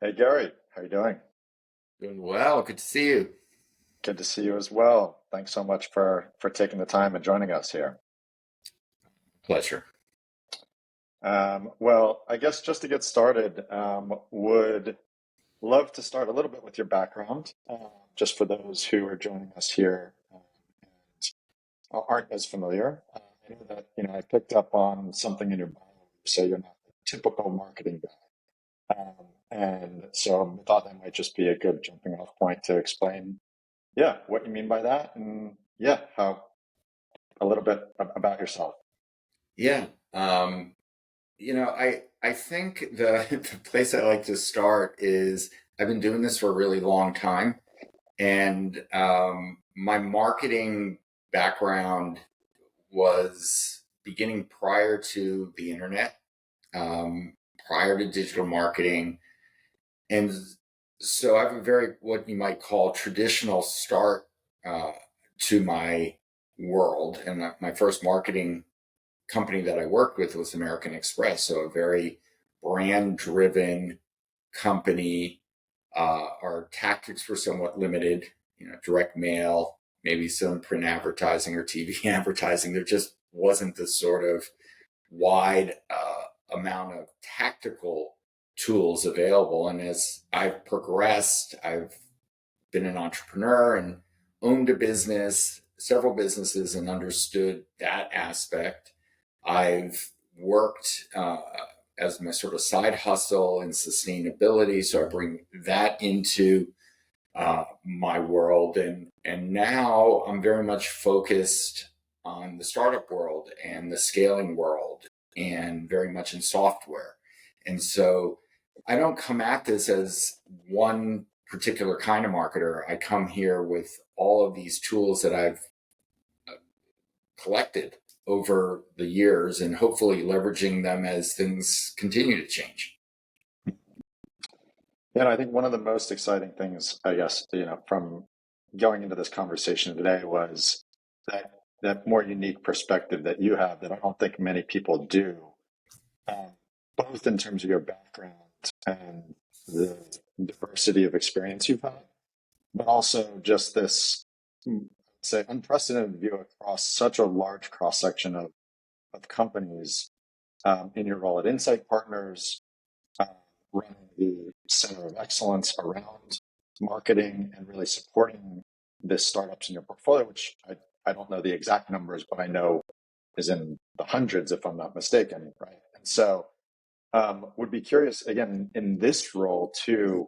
Hey Gary, how you doing? Doing well. Good to see you. Good to see you as well. Thanks so much for taking the time and joining us here. Pleasure. Well, I guess just to get started, would love to start a little bit with your background, just for those who are joining us here and aren't as familiar. I know that I picked up on something in your bio, so you're not the typical marketing guy, and so I thought that might just be a good jumping off point to explain, yeah, what you mean by that, and yeah, how a little bit about yourself. Yeah. Um, I think the the place I like to start is I've been doing this for a really long time, and my marketing background was beginning prior to the internet, prior to digital marketing, and so I have a very what you might call traditional start uh, to my world, and my first marketing company that I worked with was American Express, so a very brand driven company. Our tactics were somewhat limited, direct mail, maybe some print advertising or TV advertising. There just wasn't the sort of wide amount of tactical tools available. And as I've progressed, I've been an entrepreneur and owned a business, several businesses, and understood that aspect. I've worked as my sort of side hustle in sustainability, so I bring that into my world, and now I'm very much focused on the startup world and the scaling world, and very much in software. And so I don't come at this as one particular kind of marketer. I come here with all of these tools that I've collected over the years and hopefully leveraging them as things continue to change. Yeah, and I think one of the most exciting things, I guess, from going into this conversation today was that more unique perspective that you have that I don't think many people do, um, both in terms of your background and the diversity of experience you've had, but also just this, say, unprecedented view across such a large cross section of companies, in your role at Insight Partners, uh, running the center of excellence around marketing and really supporting the startups in your portfolio, which I don't know the exact numbers, but I know is in the hundreds, if I'm not mistaken, right? And so, would be curious again in this role too,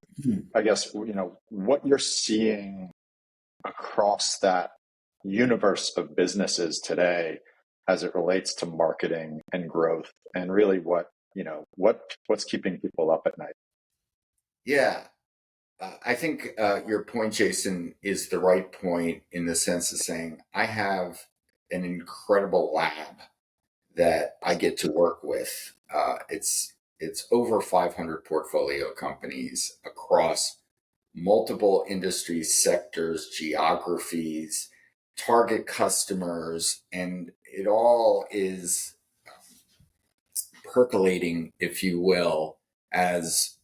I guess, what you're seeing across that universe of businesses today as it relates to marketing and growth, and really what's keeping people up at night. Yeah, I think your point, Jason, is the right point in the sense of saying I have an incredible lab that I get to work with. It's over 500 portfolio companies across multiple industries, sectors, geographies, target customers, and it all is percolating, if you will, as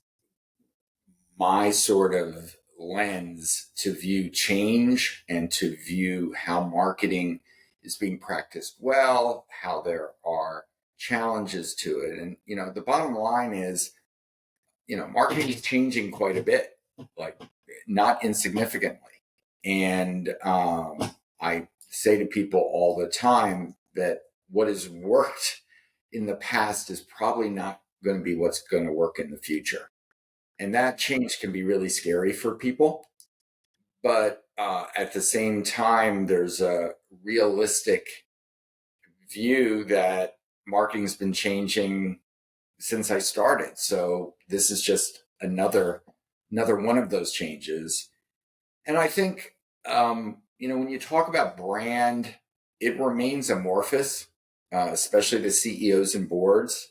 my sort of lens to view change and to view how marketing is being practiced well, how there are challenges to it. And, the bottom line is, marketing is changing quite a bit, like not insignificantly. And I say to people all the time that what has worked in the past is probably not going to be what's going to work in the future. And that change can be really scary for people. But at the same time, there's a realistic view that marketing's been changing since I started. So this is just another one of those changes. And I think when you talk about brand, it remains amorphous, especially the CEOs and boards.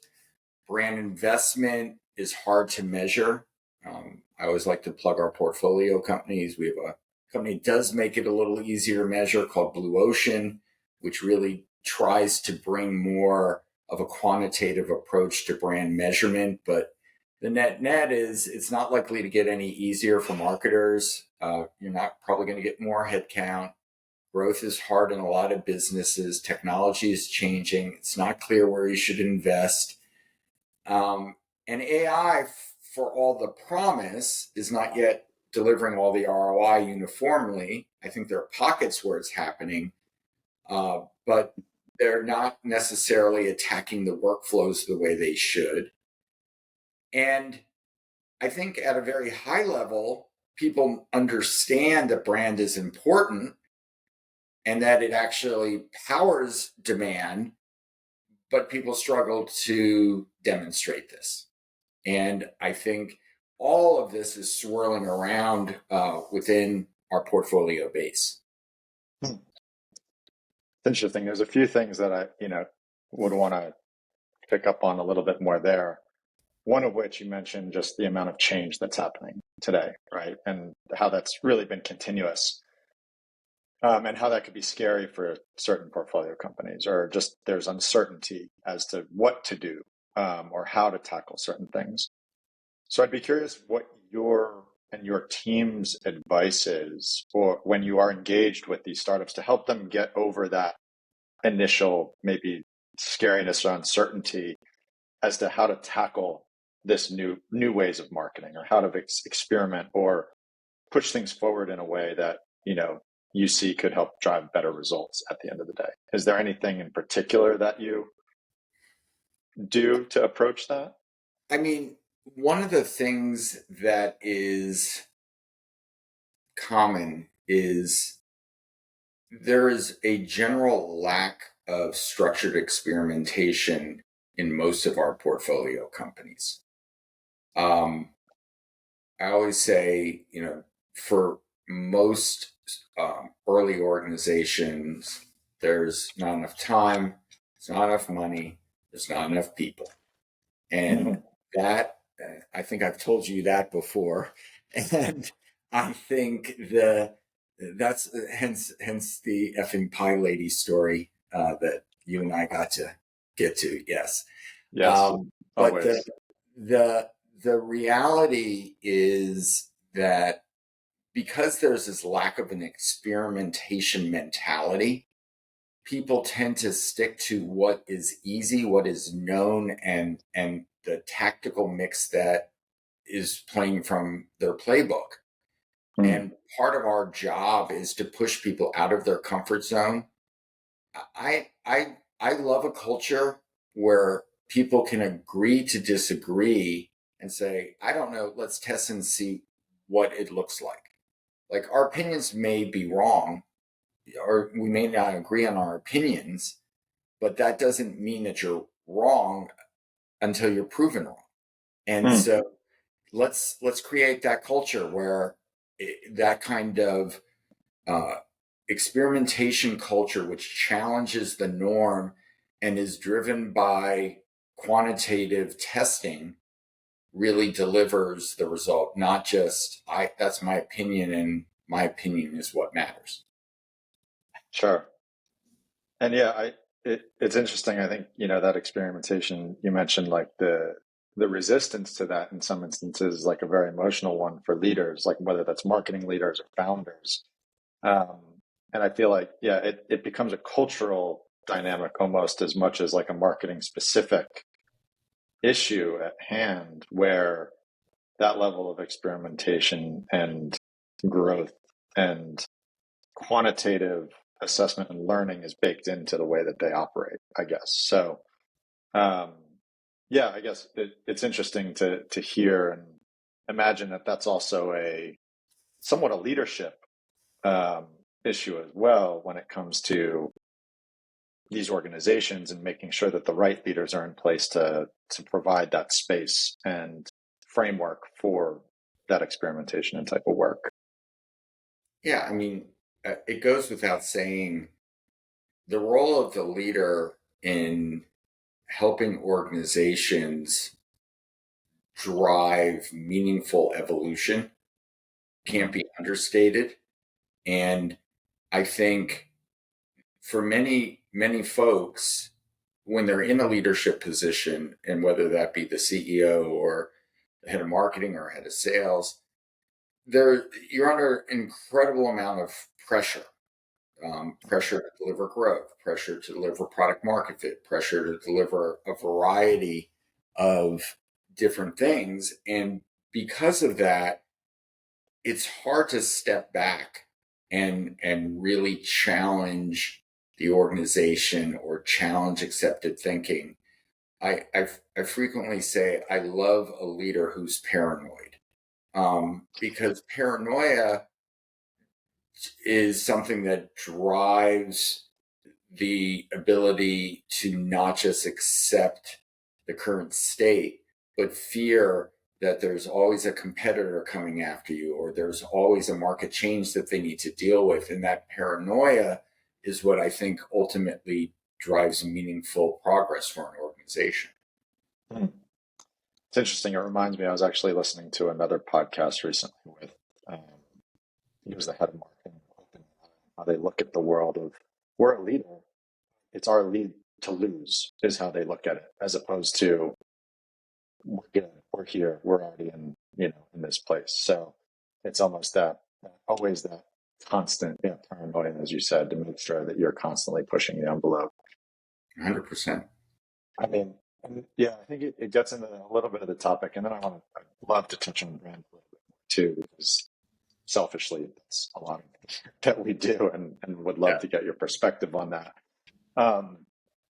Brand investment is hard to measure. I always like to plug our portfolio companies. We have a company that does make it a little easier to measure called Blue Ocean, which really tries to bring more of a quantitative approach to brand measurement. But The net is it's not likely to get any easier for marketers. You're not probably going to get more headcount. Growth is hard in a lot of businesses. Technology is changing. It's not clear where you should invest. And AI, for all the promise, is not yet delivering all the ROI uniformly. I think there are pockets where it's happening, but they're not necessarily attacking the workflows the way they should. And I think at a very high level, people understand that brand is important and that it actually powers demand, but people struggle to demonstrate this. And I think all of this is swirling around within our portfolio base. It's interesting. There's a few things that I, would want to pick up on a little bit more there. One of which you mentioned just the amount of change that's happening today, right? And how that's really been continuous. And how that could be scary for certain portfolio companies, or just there's uncertainty as to what to do or how to tackle certain things. So I'd be curious what your and your team's advice is for when you are engaged with these startups to help them get over that initial maybe scariness or uncertainty as to how to tackle this new ways of marketing, or how to experiment or push things forward in a way that you see could help drive better results at the end of the day. Is there anything in particular that you do to approach that? I mean, one of the things that is common is there is a general lack of structured experimentation in most of our portfolio companies. I always say, for most early organizations, there's not enough time, there's not enough money, there's not enough people. And that, I think I've told you that before. And I think that's hence the effing pie lady story that you and I got to get to. Yes. Yes, But always. the reality is that because there's this lack of an experimentation mentality, people tend to stick to what is easy, what is known, and the tactical mix that is playing from their playbook. And part of our job is to push people out of their comfort zone. I love a culture where people can agree to disagree and say, I don't know, let's test and see what it looks like. Like, our opinions may be wrong, or we may not agree on our opinions, but that doesn't mean that you're wrong until you're proven wrong. And so let's create that culture where that kind of experimentation culture, which challenges the norm and is driven by quantitative testing, really delivers the result, not just that's my opinion and my opinion is what matters. Sure. And yeah, it's interesting. I think, that experimentation you mentioned, like the resistance to that in some instances, like a very emotional one for leaders, like whether that's marketing leaders or founders. Um, and I feel like, yeah, it becomes a cultural dynamic almost as much as like a marketing specific issue at hand, where that level of experimentation and growth and quantitative assessment and learning is baked into the way that they operate, I guess. So, um, yeah, I guess it's interesting to hear and imagine that that's also a somewhat a leadership um, issue as well when it comes to these organizations, and making sure that the right leaders are in place to provide that space and framework for that experimentation and type of work. Yeah, I mean, it goes without saying the role of the leader in helping organizations drive meaningful evolution can't be understated. And I think for many folks, when they're in a leadership position, and whether that be the CEO or head of marketing or head of sales, you're under an incredible amount of pressure. Pressure to deliver growth, pressure to deliver product market fit, pressure to deliver a variety of different things. And because of that, it's hard to step back and really challenge the organization or challenge accepted thinking. I frequently say I love a leader who's paranoid, because paranoia is something that drives the ability to not just accept the current state, but fear that there's always a competitor coming after you, or there's always a market change that they need to deal with. And that paranoia is what I think ultimately drives meaningful progress for an organization. Hmm. It's interesting. It reminds me, I was actually listening to another podcast recently with, um, he was the head of marketing, how they look at the world of, we're a leader. It's our lead to lose is how they look at it, as opposed to we're good, we're here, we're already in this place. So it's almost that always that constant paranoia, as you said, to make sure that you're constantly pushing the envelope. 100%. I mean, yeah, I think it gets into a little bit of the topic, and then I'd love to touch on brand a little bit more too, because selfishly, that's a lot of that we do, and would love Yeah. to get your perspective on that.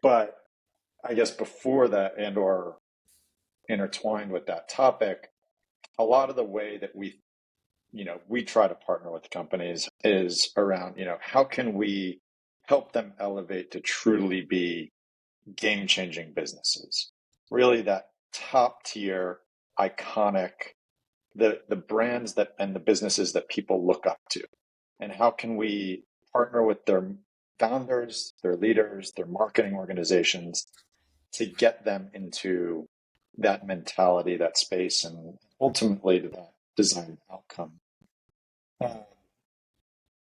But I guess before that, and or intertwined with that topic, a lot of the way that we try to partner with companies is around, how can we help them elevate to truly be game-changing businesses? Really that top tier, iconic, the brands that and the businesses that people look up to. And how can we partner with their founders, their leaders, their marketing organizations to get them into that mentality, that space, and ultimately to that desired outcome. Uh,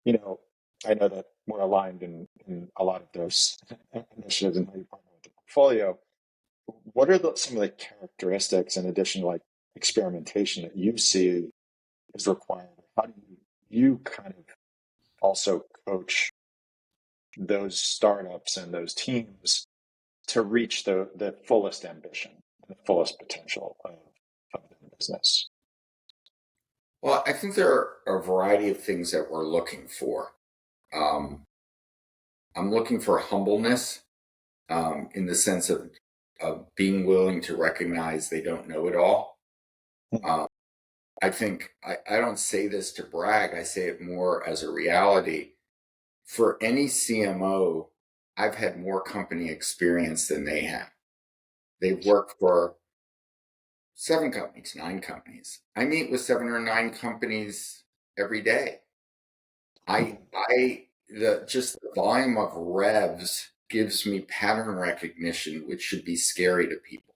I know that we're aligned in a lot of those initiatives and how you partner with the portfolio. What are some of the characteristics, in addition to like experimentation, that you see is required? How do you kind of also coach those startups and those teams to reach the fullest ambition, the fullest potential of the business? Well, I think there are a variety of things that we're looking for. I'm looking for humbleness, in the sense of being willing to recognize they don't know it all. Um, I think I don't say this to brag, I say it more as a reality. For any CMO, I've had more company experience than they have. They've worked for 7 companies, 9 companies. I meet with 7 or 9 companies every day. Just the volume of revs gives me pattern recognition, which should be scary to people.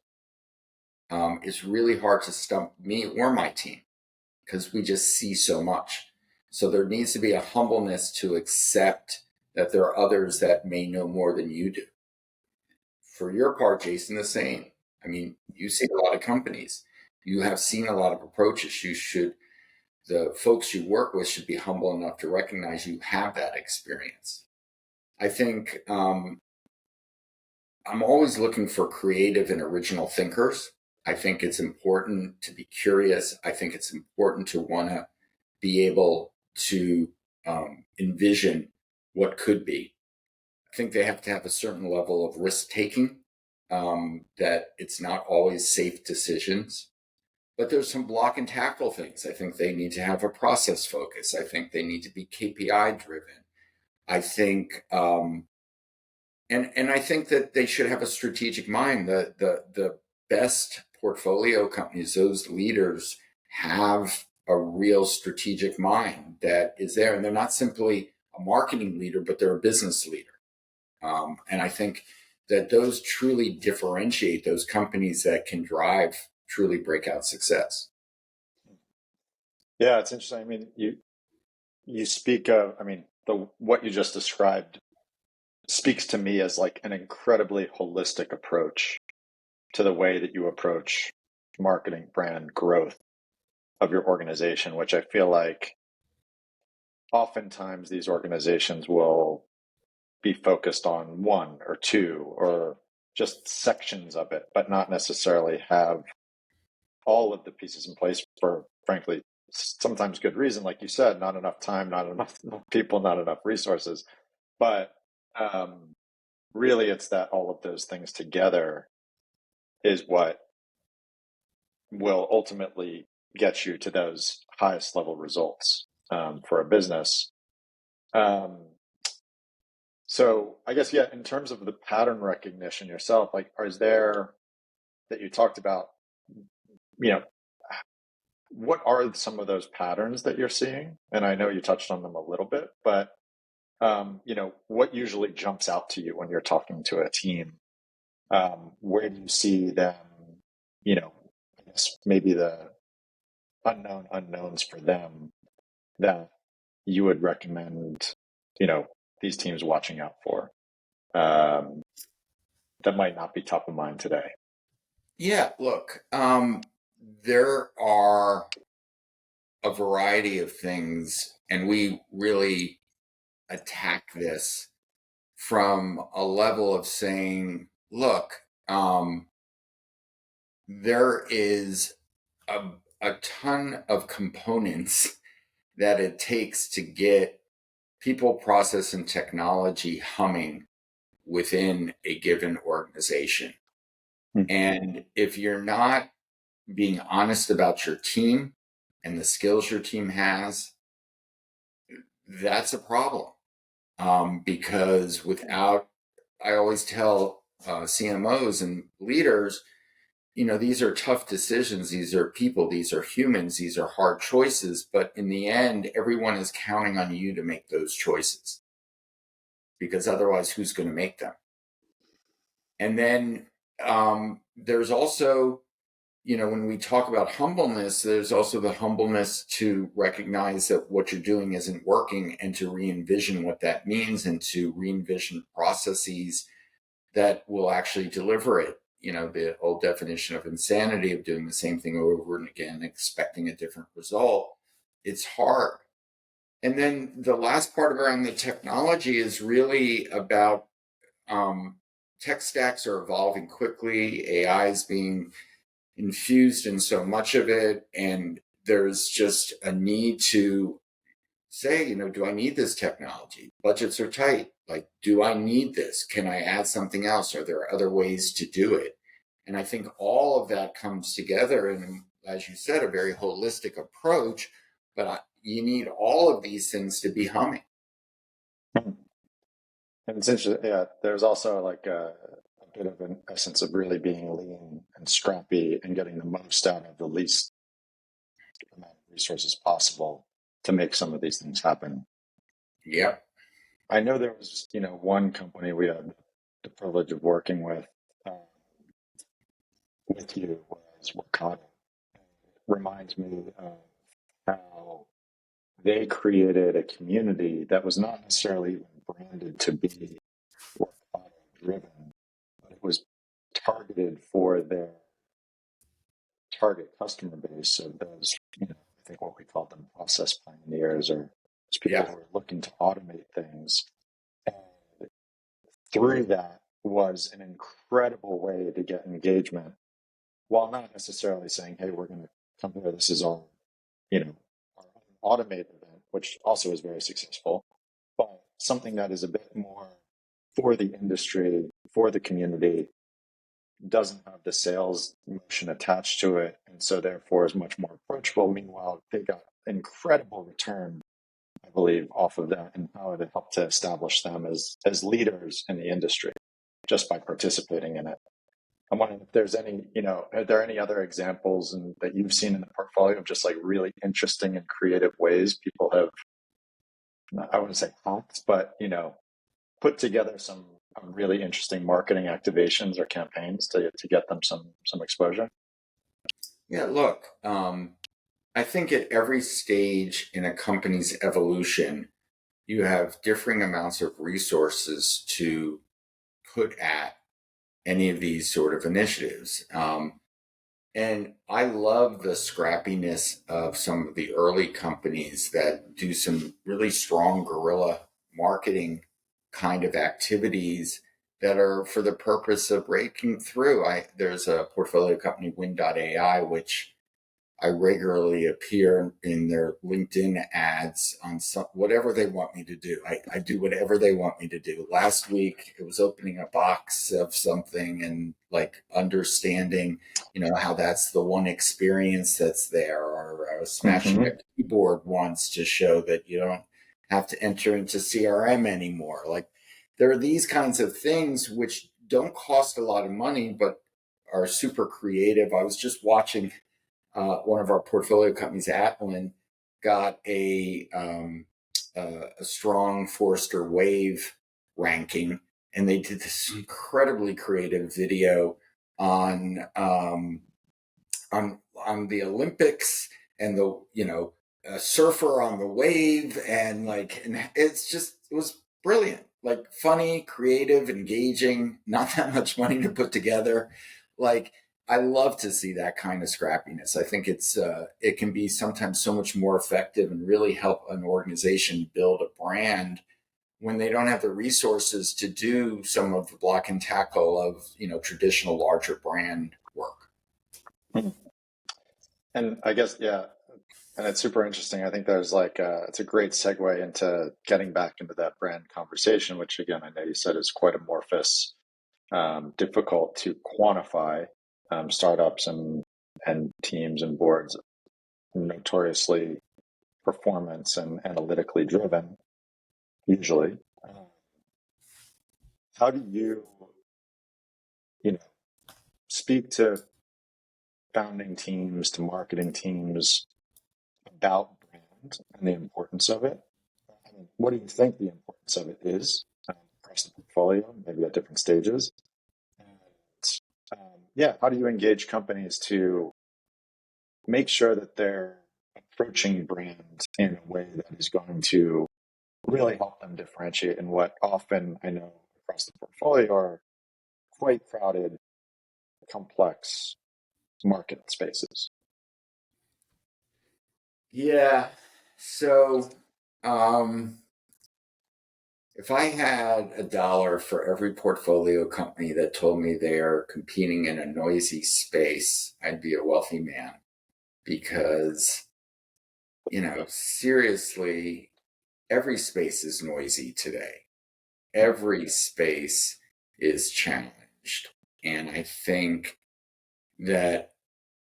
It's really hard to stump me or my team because we just see so much. So there needs to be a humbleness to accept that there are others that may know more than you do. For your part, Jason, the same. I mean, you see a lot of companies. You have seen a lot of approaches. The folks you work with should be humble enough to recognize you have that experience. I think I'm always looking for creative and original thinkers. I think it's important to be curious. I think it's important to want to be able to envision what could be. I think they have to have a certain level of risk taking, that it's not always safe decisions. But there's some block and tackle things. I think they need to have a process focus. I think they need to be KPI driven. I think, and I think that they should have a strategic mind. The best portfolio companies, those leaders, have a real strategic mind that is there, and they're not simply a marketing leader, but they're a business leader. And I think that those truly differentiate those companies that can drive truly breakout success. Yeah, it's interesting. I mean, you speak of, I mean, what you just described speaks to me as like an incredibly holistic approach to the way that you approach marketing, brand growth of your organization, which I feel like oftentimes these organizations will be focused on one or two or just sections of it, but not necessarily have all of the pieces in place for, frankly, sometimes good reason. Like you said, not enough time, not enough people, not enough resources. But really, it's that all of those things together is what will ultimately get you to those highest level results for a business. So I guess, yeah, in terms of the pattern recognition yourself, like, is there that you talked about, you know, what are some of those patterns that you're seeing? And I know you touched on them a little bit, but, what usually jumps out to you when you're talking to a team? Where do you see them, I guess maybe the unknown unknowns for them that you would recommend, you know, these teams watching out for, that might not be top of mind today? Yeah, look, there are a variety of things, and we really attack this from a level of saying, look, there is a, a ton of components that it takes to get people, process, and technology humming within a given organization. Hmm. And if you're not being honest about your team and the skills your team has, that's a problem. Because without, I always tell CMOs and leaders, these are tough decisions. These are people. These are humans. These are hard choices. But in the end, everyone is counting on you to make those choices, because otherwise, who's going to make them? And then there's also, when we talk about humbleness, there's also the humbleness to recognize that what you're doing isn't working, and to re-envision what that means, and to re-envision processes that will actually deliver it. The old definition of insanity, of doing the same thing over and again, expecting a different result. It's hard. And then the last part around the technology is really about tech stacks are evolving quickly. AI is being infused in so much of it. And there's just a need to say, do I need this technology? Budgets are tight. Like, do I need this? Can I add something else? Are there other ways to do it? And I think all of that comes together in, as you said, a very holistic approach. But you need all of these things to be humming. And it's interesting. Yeah, there's also like a bit of an essence of really being lean and scrappy and getting the most out of the least amount of resources possible to make some of these things happen. Yep. I know there was, one company we had the privilege of working with you was Wakata. Reminds me of how they created a community that was not necessarily even branded to be Wakata driven, but it was targeted for their target customer base of those, I think what we call them process pioneers, or those people Yeah. who are looking to automate things. And through that was an incredible way to get engagement while not necessarily saying, hey, we're going to come here. This is our automated event, which also is very successful, but something that is a bit more for the industry, for the community, doesn't have the sales motion attached to it, and so therefore is much more approachable. Meanwhile, they got incredible return, I believe, off of that, and how it helped to establish them as leaders in the industry just by participating in it. I'm wondering if there's any, are there any other examples that you've seen in the portfolio of just like really interesting and creative ways people have, I wouldn't say hacked, but, put together some really interesting marketing activations or campaigns to get them some exposure? Yeah. Look, I think at every stage in a company's evolution, you have differing amounts of resources to put at any of these sort of initiatives. And I love the scrappiness of some of the early companies that do some really strong guerrilla marketing kind of activities that are for the purpose of breaking through. There's a portfolio company, Win.ai, which I regularly appear in their LinkedIn ads on whatever they want me to do. I do whatever they want me to do. Last week, it was opening a box of something and like understanding, how that's the one experience that's there. Or I was smashing a Mm-hmm. keyboard once to show that you don't have to enter into CRM anymore. Like there are these kinds of things which don't cost a lot of money, but are super creative. I was just watching one of our portfolio companies, Atlin, got a strong Forrester Wave ranking, and they did this incredibly creative video on on the Olympics and the a surfer on the wave, and it was brilliant, like funny, creative, engaging, not that much money to put together. Like I love to see that kind of scrappiness. I think it can be sometimes so much more effective and really help an organization build a brand when they don't have the resources to do some of the block and tackle of traditional larger brand work. And I guess, yeah, and it's super interesting. I think there's it's a great segue into getting back into that brand conversation, which again, I know you said is quite amorphous, difficult to quantify. Startups and teams and boards notoriously performance and analytically driven, usually. How do you know, speak to founding teams, to marketing teams about brand and the importance of it? I mean, what do you think the importance of it is across the portfolio, maybe at different stages? And yeah, how do you engage companies to make sure that they're approaching brand in a way that is going to really help them differentiate in what often I know across the portfolio are quite crowded, complex market spaces? Yeah. So, um, if I had $1 for every portfolio company that told me they are competing in a noisy space, I'd be a wealthy man because, seriously, every space is noisy today. Every space is challenged. And I think that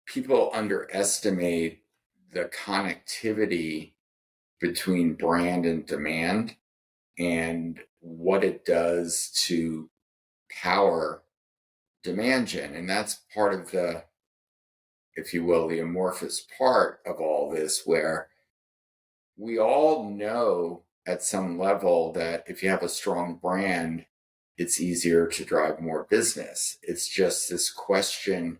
people underestimate the connectivity between brand and demand and what it does to power demand gen. And that's part of the, if you will, the amorphous part of all this, where we all know at some level that if you have a strong brand, it's easier to drive more business. It's just this question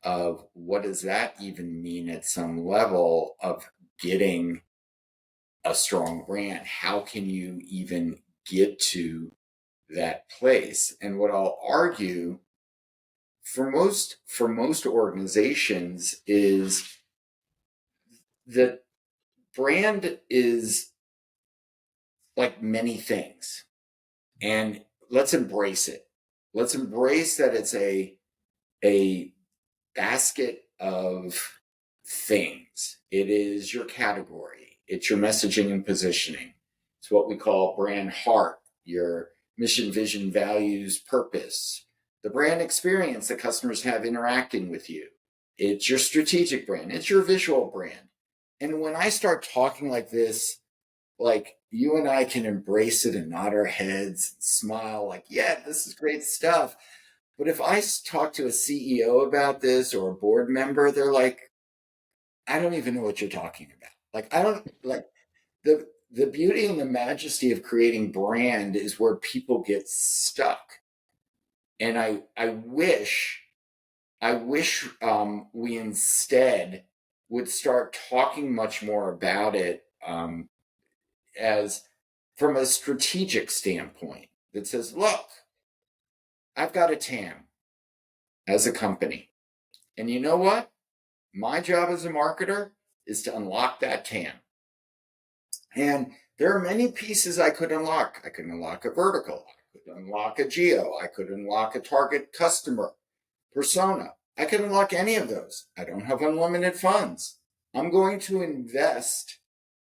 of what does that even mean at some level of getting a strong brand? How can you even get to that place? And what I'll argue for most organizations is that brand is like many things, and let's embrace it. Let's embrace that it's a basket of things. It is your category, it's your messaging and positioning. It's what we call brand heart, your mission, vision, values, purpose, the brand experience that customers have interacting with you. It's your strategic brand, it's your visual brand. And when I start talking like this, like you and I can embrace it and nod our heads and smile, like, yeah, this is great stuff. But if I talk to a CEO about this or a board member, they're like, I don't even know what you're talking about. Like, I don't like the beauty and the majesty of creating brand is where people get stuck. And I wish we instead would start talking much more about it as from a strategic standpoint that says, look, I've got a TAM as a company, And you know what? My job as a marketer is to unlock that TAM. And there are many pieces I could unlock. I could unlock a vertical, I could unlock a geo, I could unlock a target customer persona. I could unlock any of those. I don't have unlimited funds. I'm going to invest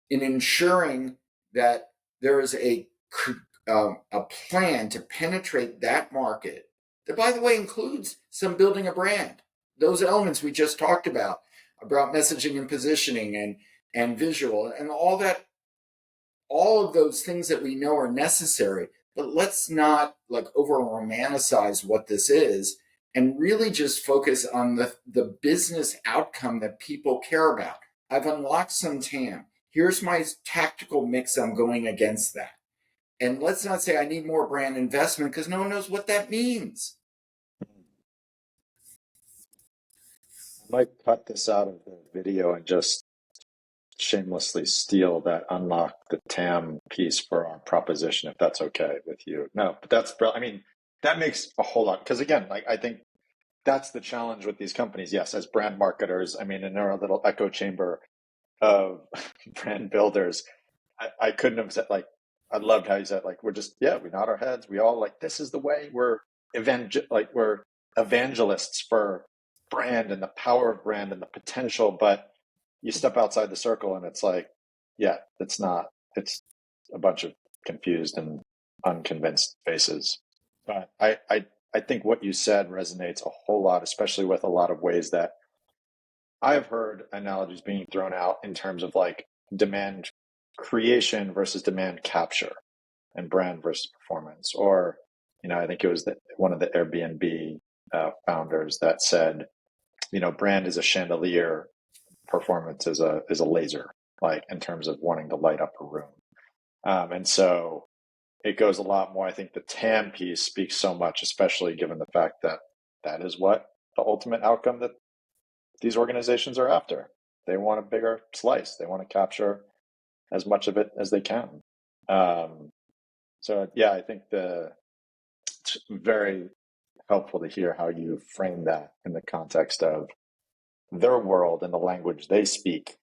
in ensuring that there is a plan to penetrate that market that, by the way, includes some building a brand. Those elements we just talked about messaging and positioning and visual and all of those things that we know are necessary. But let's not like over romanticize what this is and really just focus on the business outcome that people care about. I've unlocked some TAM. Here's my tactical mix. I'm going against that. And let's not say I need more brand investment because no one knows what that means. I might cut this out of the video and just shamelessly steal that unlock the TAM piece for our proposition, if that's okay with you. No, but I mean, that makes a whole lot. Because again, like I think that's the challenge with these companies. Yes, as brand marketers, I mean, in our little echo chamber of brand builders, I couldn't have said like, I loved how you said like, we're just, yeah, we nod our heads. We all like, this is the way we're we're evangelists for brand and the power of brand and the potential. But you step outside the circle and it's like, yeah, it's not, it's a bunch of confused and unconvinced faces. But I think what you said resonates a whole lot, especially with a lot of ways that I've heard analogies being thrown out in terms of like demand creation versus demand capture and brand versus performance. Or, I think it was one of the Airbnb founders that said, brand is a chandelier, performance is a laser, like in terms of wanting to light up a room. And so it goes a lot more. I think the TAM piece speaks so much, especially given the fact that that is what the ultimate outcome that these organizations are after. They want a bigger slice. They want to capture as much of it as they can. So yeah, I think it's very helpful to hear how you frame that in the context of their world and the language they speak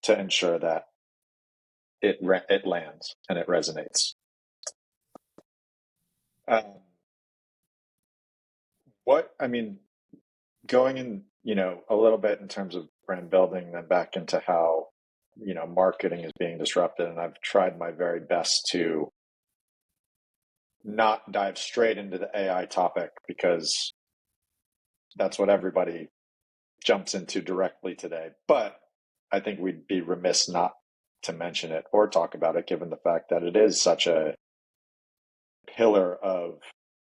to ensure that it lands and it resonates. What I mean, going in, a little bit in terms of brand building, then back into how marketing is being disrupted, and I've tried my very best to not dive straight into the AI topic because that's what everybody jumps into directly today. But I think we'd be remiss not to mention it or talk about it, given the fact that it is such a pillar of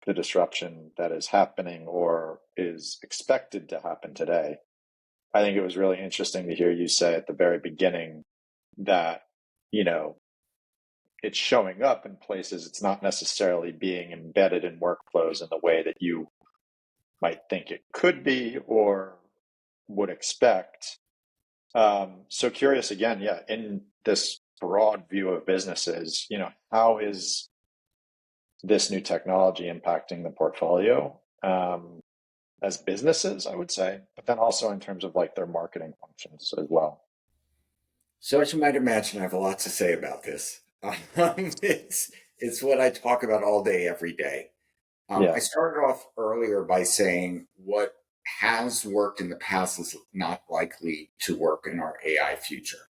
the disruption that is happening or is expected to happen today. I think it was really interesting to hear you say at the very beginning that, it's showing up in places it's not necessarily being embedded in workflows in the way that you might think it could be or would expect. So curious again, yeah, in this broad view of businesses, how is this new technology impacting the portfolio as businesses, I would say, but then also in terms of like their marketing functions as well. So as you might imagine, I have a lot to say about this. It's what I talk about all day, every day. Yeah. I started off earlier by saying what has worked in the past is not likely to work in our AI future.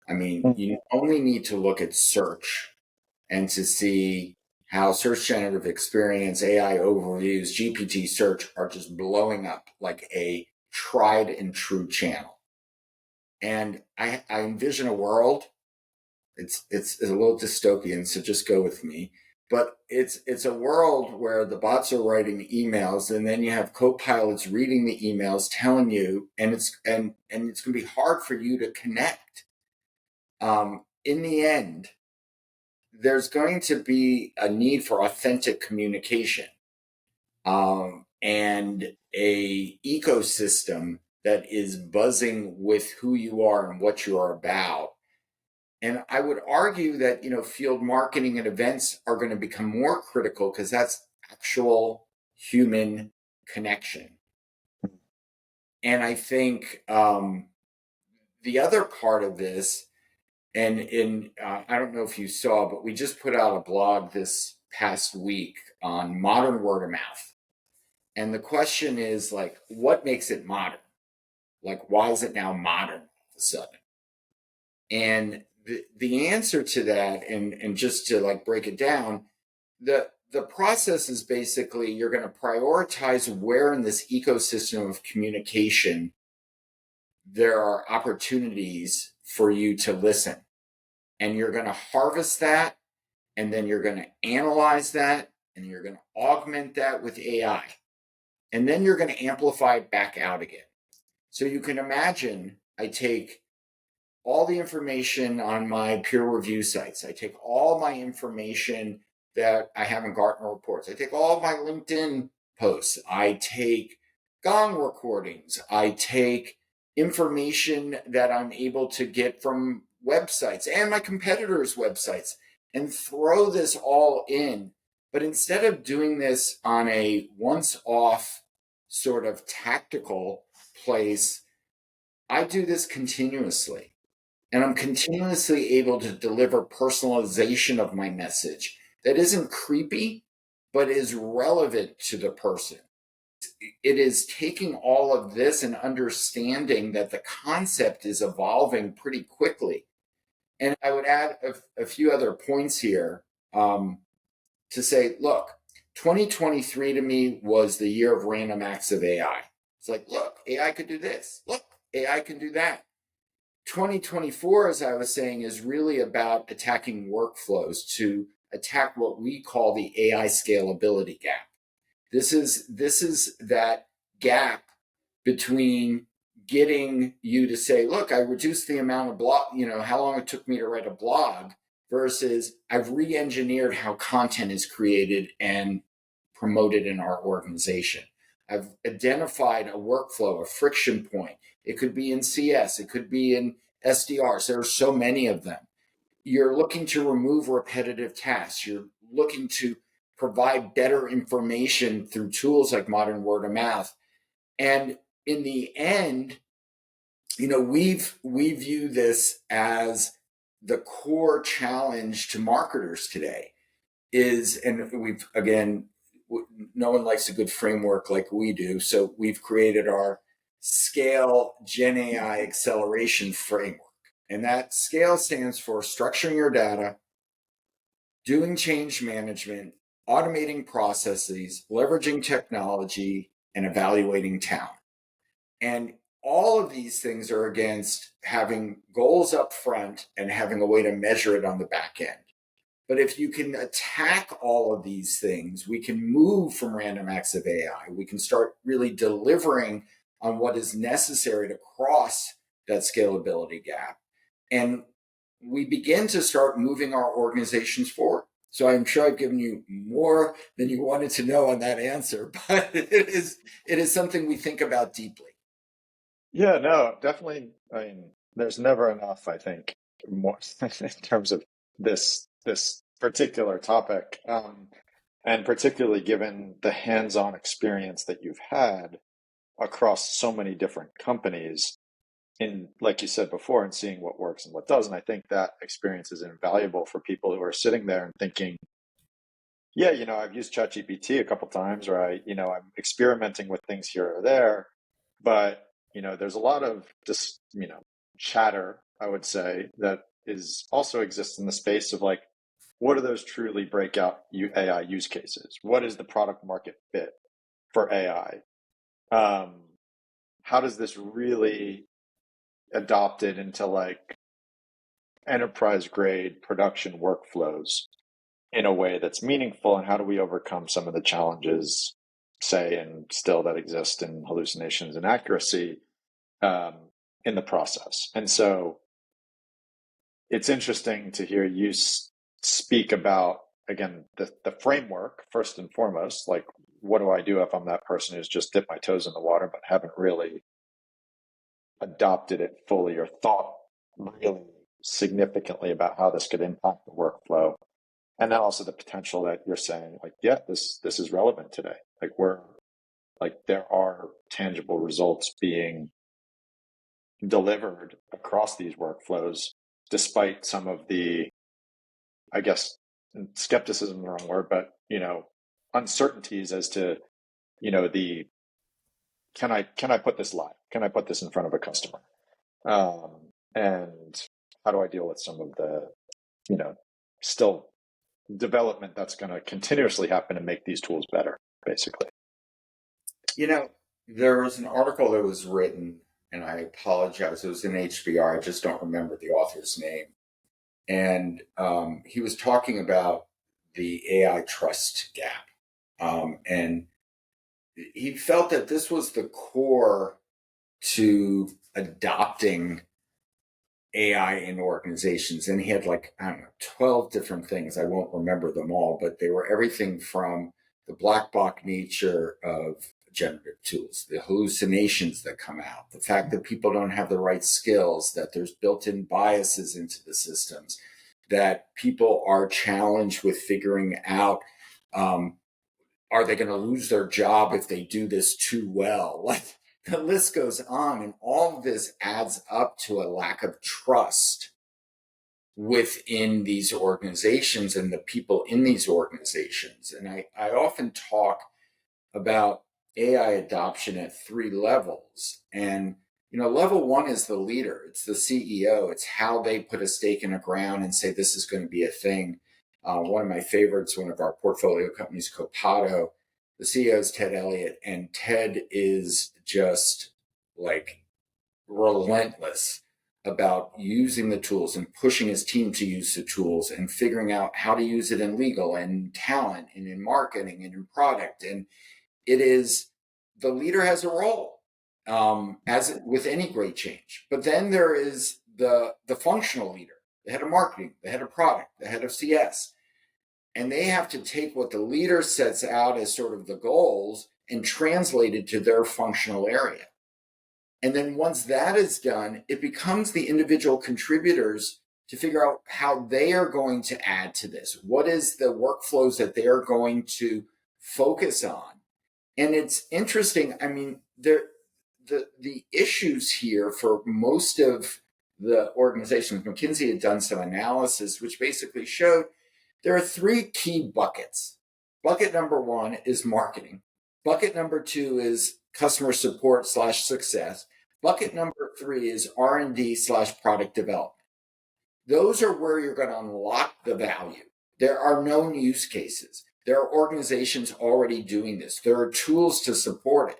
I mean, you only need to look at search and to see how search generative experience, AI overviews, GPT search are just blowing up like a tried and true channel. And I envision a world, it's a little dystopian, so just go with me. But it's a world where the bots are writing emails, and then you have co-pilots reading the emails, telling you, and it's going to be hard for you to connect. In the end, there's going to be a need for authentic communication, and a ecosystem that is buzzing with who you are and what you are about. And I would argue that, field marketing and events are going to become more critical because that's actual human connection. And I think the other part of this, and I don't know if you saw, but we just put out a blog this past week on modern word of mouth. And the question is like, what makes it modern? Like, why is it now modern all of a sudden? And the answer to that, and just to like break it down, the process is basically you're going to prioritize where in this ecosystem of communication there are opportunities for you to listen. And you're going to harvest that, and then you're going to analyze that, and you're going to augment that with AI. And then you're going to amplify it back out again. So you can imagine I take all the information on my peer review sites. I take all my information that I have in Gartner reports. I take all of my LinkedIn posts. I take Gong recordings. I take information that I'm able to get from websites and my competitors' websites and throw this all in. But instead of doing this on a once off sort of tactical place, I do this continuously. And I'm continuously able to deliver personalization of my message that isn't creepy, but is relevant to the person. It is taking all of this and understanding that the concept is evolving pretty quickly. And I would add a few other points here to say, look, 2023 to me was the year of random acts of AI. It's like, look, AI could do this. Look, AI can do that. 2024, as I was saying, is really about attacking workflows to attack what we call the AI scalability gap. This is that gap between getting you to say, look, I reduced the amount of blog, how long it took me to write a blog versus I've re-engineered how content is created and promoted in our organization. I've identified a workflow, a friction point. It could be in CS, it could be in SDRs. There are so many of them. You're looking to remove repetitive tasks. You're looking to provide better information through tools like modern word of mouth. And in the end, we view this as the core challenge to marketers today is, and we've, again, no one likes a good framework like we do. So we've created our Scale Gen AI Acceleration Framework. And that SCALE stands for structuring your data, doing change management, automating processes, leveraging technology, and evaluating talent. And all of these things are against having goals up front and having a way to measure it on the back end. But if you can attack all of these things, we can move from random acts of AI. We can start really delivering on what is necessary to cross that scalability gap. And we begin to start moving our organizations forward. So I'm sure I've given you more than you wanted to know on that answer, but it is something we think about deeply. Yeah, no, definitely. I mean, there's never enough, I think, more in terms of this particular topic, and particularly given the hands-on experience that you've had across so many different companies, in like you said before, and seeing what works and what doesn't. I think that experience is invaluable for people who are sitting there and thinking, yeah, I've used ChatGPT a couple times, or I'm experimenting with things here or there, but there's a lot of just, chatter, I would say, that is also exists in the space of like, what are those truly breakout AI use cases? What is the product market fit for AI? How does this really adopt it into like enterprise grade production workflows in a way that's meaningful, and how do we overcome some of the challenges, say, and still that exist in hallucinations and accuracy um, in the process? And so it's interesting to hear you speak about, again, the framework first and foremost, like what do I do if I'm that person who's just dipped my toes in the water but haven't really adopted it fully or thought really significantly about how this could impact the workflow. And then also the potential that you're saying, like, yeah, this is relevant today. Like like there are tangible results being delivered across these workflows, despite some of the, I guess, skepticism is the wrong word, but uncertainties as to, the can I put this live? Can I put this in front of a customer? And how do I deal with some of the, still development that's going to continuously happen to make these tools better, basically. There was an article that was written, and I apologize, it was in HBR. I just don't remember the author's name. And he was talking about the AI trust gap. And he felt that this was the core to adopting AI in organizations. And he had like, I don't know, 12 different things. I won't remember them all, but they were everything from the black box nature of generative tools, the hallucinations that come out, the fact that people don't have the right skills, that there's built-in biases into the systems, that people are challenged with figuring out, are they going to lose their job if they do this too well? Like, the list goes on, and all of this adds up to a lack of trust within these organizations and the people in these organizations. And I often talk about AI adoption at three levels. And, level one is the leader, it's the CEO, it's how they put a stake in the ground and say, this is going to be a thing. One of my favorites, one of our portfolio companies, Copado, the CEO is Ted Elliott, and Ted is just like relentless about using the tools and pushing his team to use the tools and figuring out how to use it in legal and talent and in marketing and in product. And it is, the leader has a role, as with any great change. But then there is the functional leader, the head of marketing, the head of product, the head of CS. And they have to take what the leader sets out as sort of the goals and translate it to their functional area. And then once that is done, it becomes the individual contributors to figure out how they are going to add to this. What is the workflows that they are going to focus on? And it's interesting. I mean, the issues here for most of the organizations, McKinsey had done some analysis, which basically showed there are three key buckets. Bucket number one is marketing. Bucket number two is customer support / success. Bucket number three is R&D / product development. Those are where you're going to unlock the value. There are known use cases. There are organizations already doing this. There are tools to support it.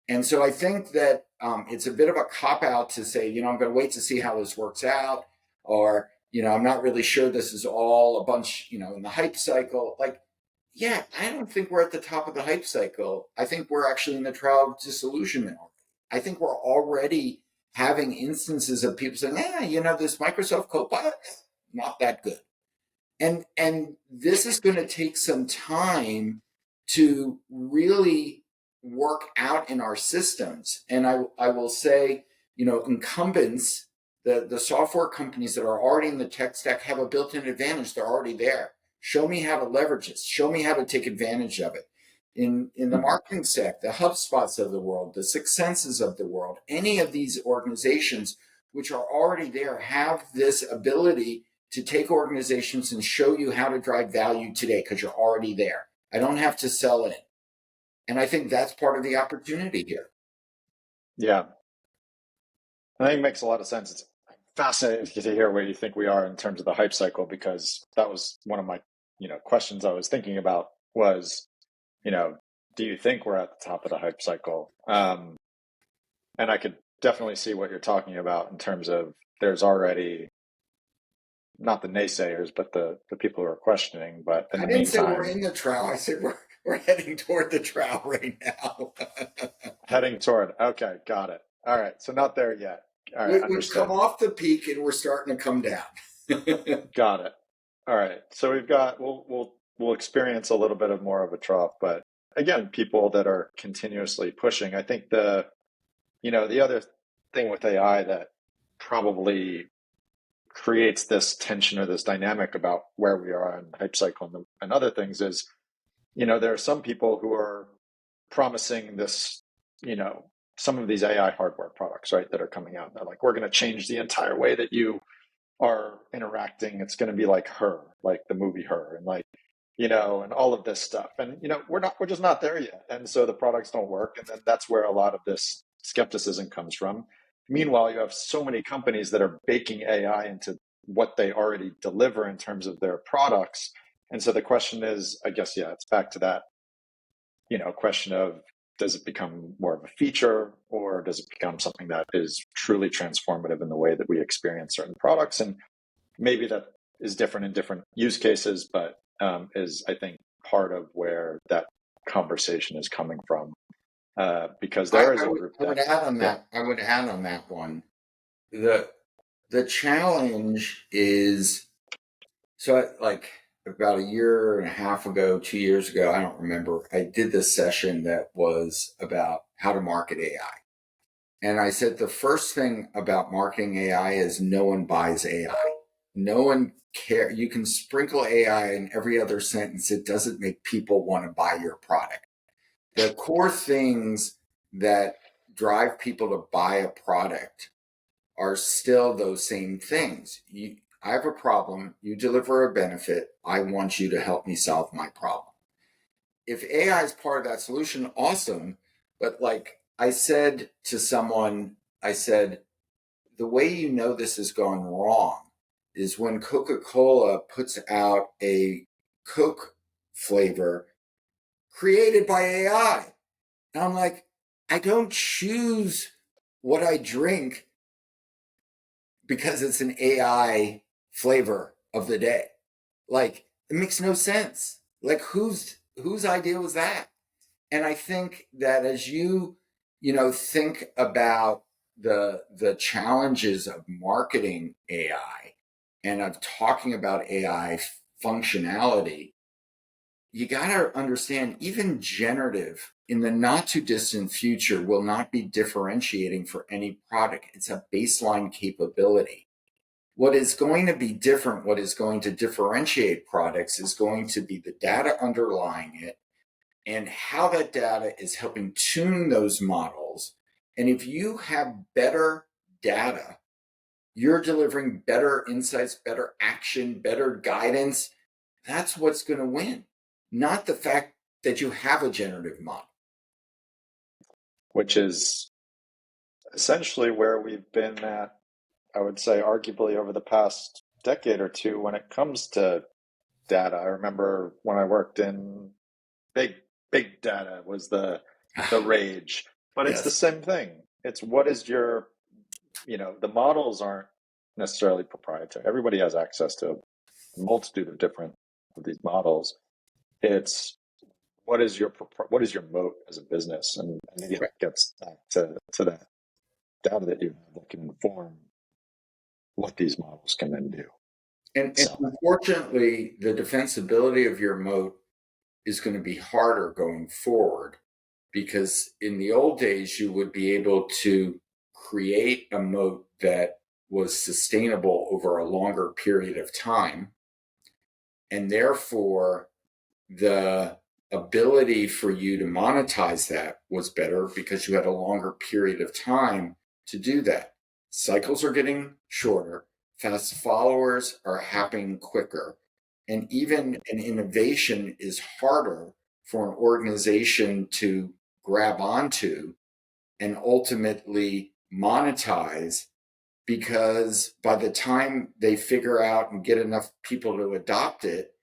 And so I think that it's a bit of a cop-out to say, I'm going to wait to see how this works out, or, I'm not really sure this is all a bunch, in the hype cycle. Like, yeah, I don't think we're at the top of the hype cycle. I think we're actually in the trial of disillusionment. I think we're already having instances of people saying, this Microsoft Copilot, not that good. And this is going to take some time to really work out in our systems. And I will say, incumbents, the software companies that are already in the tech stack have a built-in advantage. They're already there. Show me how to leverage this. Show me how to take advantage of it. In the marketing stack, the HubSpots of the world, the Successes of the world, any of these organizations which are already there have this ability to take organizations and show you how to drive value today because you're already there. I don't have to sell it. And I think that's part of the opportunity here. Yeah. I think it makes a lot of sense. It's fascinating to hear where you think we are in terms of the hype cycle, because that was one of my, questions I was thinking about was, do you think we're at the top of the hype cycle? And I could definitely see what you're talking about in terms of there's already not the naysayers, but the people who are questioning. But in I the didn't say meantime, we're in the trial. I said we're heading toward the trial right now. heading toward. Okay, got it. All right, so not there yet. All right, We've understood. come off the peak and we're starting to come down. Got it. All right, so we'll experience a little bit of more of a trough, but again, people that are continuously pushing. I think the other thing with AI that probably creates this tension or this dynamic about where we are in the hype cycle and other things is, there are some people who are promising this, you know, some of these AI hardware products, right, that are coming out. They're like, we're going to change the entire way that you are interacting. It's going to be like Her, like the movie Her, and like, you know, and all of this stuff. And, you know, we're just not there yet. And so the products don't work. And then that's where a lot of this skepticism comes from. Meanwhile, you have so many companies that are baking AI into what they already deliver in terms of their products. And so the question is, I guess, yeah, it's back to that, you know, question of, does it become more of a feature, or does it become something that is truly transformative in the way that we experience certain products? And maybe that is different in different use cases, but is, I think, part of where that conversation is coming from. Because there is a group I would that, add on yeah, that. I would add on that one. The the challenge is like about a year and a half ago, 2 years ago, I don't remember. I did this session that was about how to market AI. And I said the first thing about marketing AI is no one buys AI. No one care. You can sprinkle AI in every other sentence. It doesn't make people want to buy your product. The core things that drive people to buy a product are still those same things. I have a problem. You deliver a benefit. I want you to help me solve my problem. If AI is part of that solution, awesome. But like I said to someone, I said, the way you know this is going wrong is when Coca-Cola puts out a Coke flavor created by AI. And I'm like, I don't choose what I drink because it's an AI flavor of the day. Like, it makes no sense. Like, whose idea was that? And I think that as think about the challenges of marketing AI and of talking about AI functionality, you got to understand even generative in the not too distant future will not be differentiating for any product. It's a baseline capability. What is going to be different, what is going to differentiate products is going to be the data underlying it and how that data is helping tune those models. And if you have better data, you're delivering better insights, better action, better guidance. That's what's going to win, not the fact that you have a generative model. which is essentially where we've been at, I would say, arguably over the past decade or two when it comes to data. I remember when I worked in big, big data was the rage, but it's the Yes. same thing. It's what is your, you know, the models aren't necessarily proprietary. Everybody has access to a multitude of different of these models. It's what is your moat as a business, and again, it gets back to that data that you have that can inform what these models can then do. And So, unfortunately, the defensibility of your moat is going to be harder going forward because in the old days, you would be able to create a moat that was sustainable over a longer period of time. And therefore, the ability for you to monetize that was better because you had a longer period of time to do that. Cycles are getting shorter, fast followers are happening quicker, and even an innovation is harder for an organization to grab onto and ultimately monetize because by the time they figure out and get enough people to adopt it,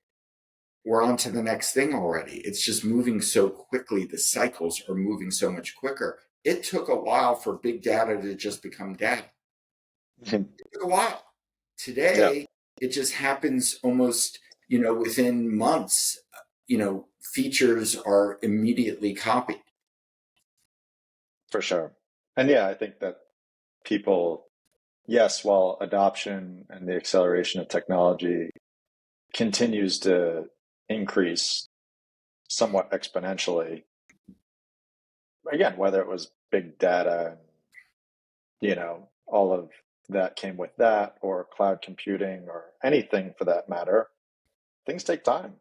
we're on to the next thing already. It's just moving so quickly. The cycles are moving so much quicker. It took a while for big data to just become data. It took a while. yeah, Today, it just happens almost, within months. Features are immediately copied. for sure. And yeah, I think that people, yes, while adoption and the acceleration of technology continues to increase somewhat exponentially, again, whether it was big data, you know, all of that came with that, or cloud computing, or anything for that matter, things take time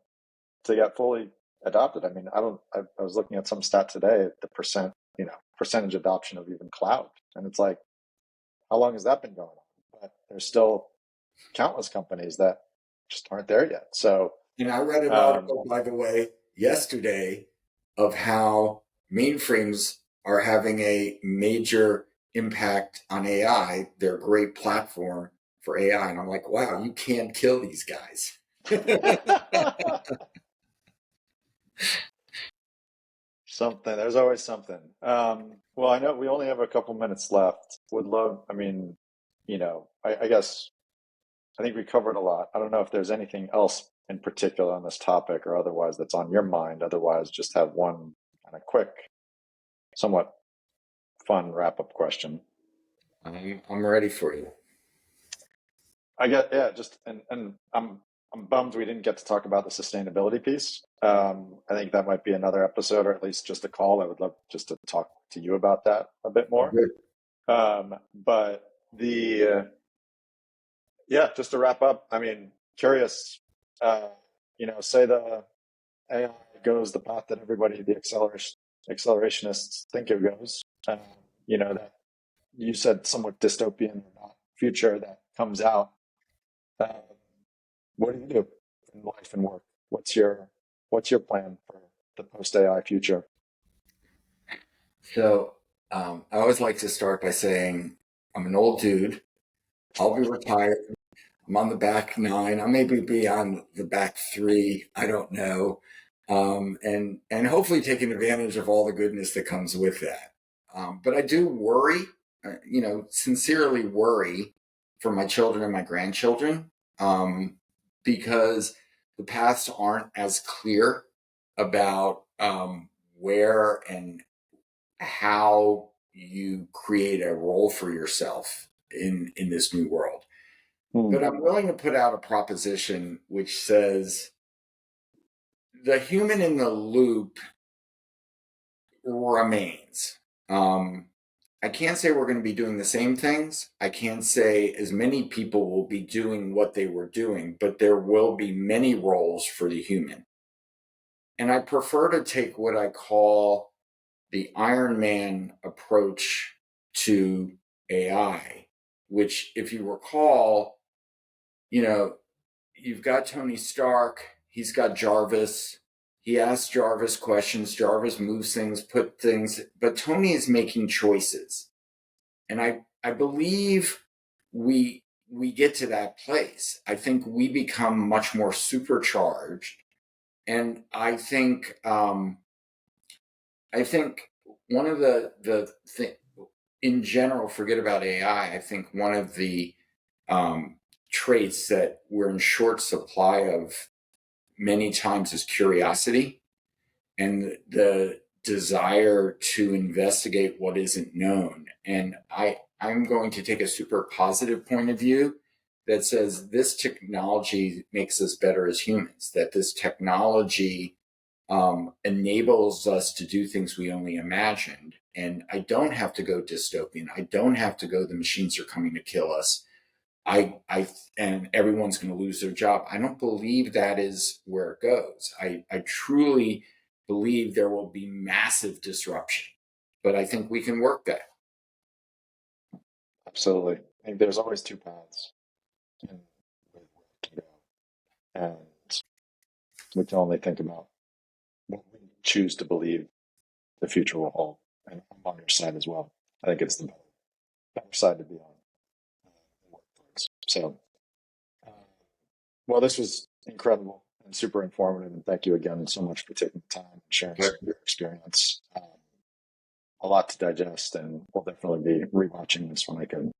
to get fully adopted. I mean, I was looking at some stat today, the percentage adoption of even cloud. And it's like, how long has that been going on? But there's still countless companies that just aren't there yet. So, And I read an article, by the way, yesterday of how mainframes are having a major impact on AI. They're a great platform for AI. And I'm like, wow, you can't kill these guys. something, there's always something. Well, I know we only have a couple minutes left. Would love, I mean, I guess I think we covered a lot. I don't know if there's anything else in particular on this topic or otherwise that's on your mind. Otherwise, just have one kind of quick, somewhat fun wrap up question. I'm ready for you. I get, yeah, just, and I'm bummed we didn't get to talk about the sustainability piece. I think that might be another episode or at least just a call. I would love just to talk to you about that a bit Oh, more. good. But yeah, just to wrap up, I mean, curious, say the AI goes the path that everybody, the accelerationists think it goes, that you said somewhat dystopian or not future that comes out. Uh, what do you do in life and work? What's your plan for the post AI future? So I always like to start by saying I'm an old dude. I'll be retired. I'm on the back nine. I maybe be on the back three. I don't know. And hopefully taking advantage of all the goodness that comes with that. But I do worry, sincerely worry for my children and my grandchildren, because the paths aren't as clear about where and how you create a role for yourself in this new world. But I'm willing to put out a proposition which says the human in the loop remains. I can't say we're going to be doing the same things. I can't say as many people will be doing what they were doing, but there will be many roles for the human. And I prefer to take what I call the Iron Man approach to AI, which, if you recall, you've got Tony Stark, he's got Jarvis. He asks Jarvis questions, Jarvis moves things, put things, but Tony is making choices. And I believe we get to that place. I think we become much more supercharged. And I think one of the in general, forget about AI. I think one of the traits that we're in short supply of many times is curiosity and the desire to investigate what isn't known. And I'm going to take a super positive point of view that says this technology makes us better as humans, that this technology enables us to do things we only imagined. And I don't have to go dystopian. I don't have to go, the machines are coming to kill us. And everyone's going to lose their job. I don't believe that is where it goes. I truly believe there will be massive disruption, but I think we can work that. Absolutely. I think there's always two paths in where to go. And we can only think about what we choose to believe the future will hold. And I'm on your side as well. I think it's the better side to be on. So, uh, well, this was incredible and super informative. And thank you again so much for taking the time and sharing some of your experience. A lot to digest, and we'll definitely be rewatching this when I can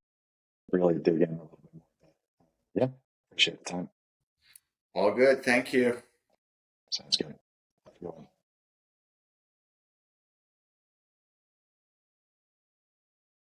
really dig in a little bit more. Yeah, appreciate the time. All good. Thank you. Sounds good. Have a good one.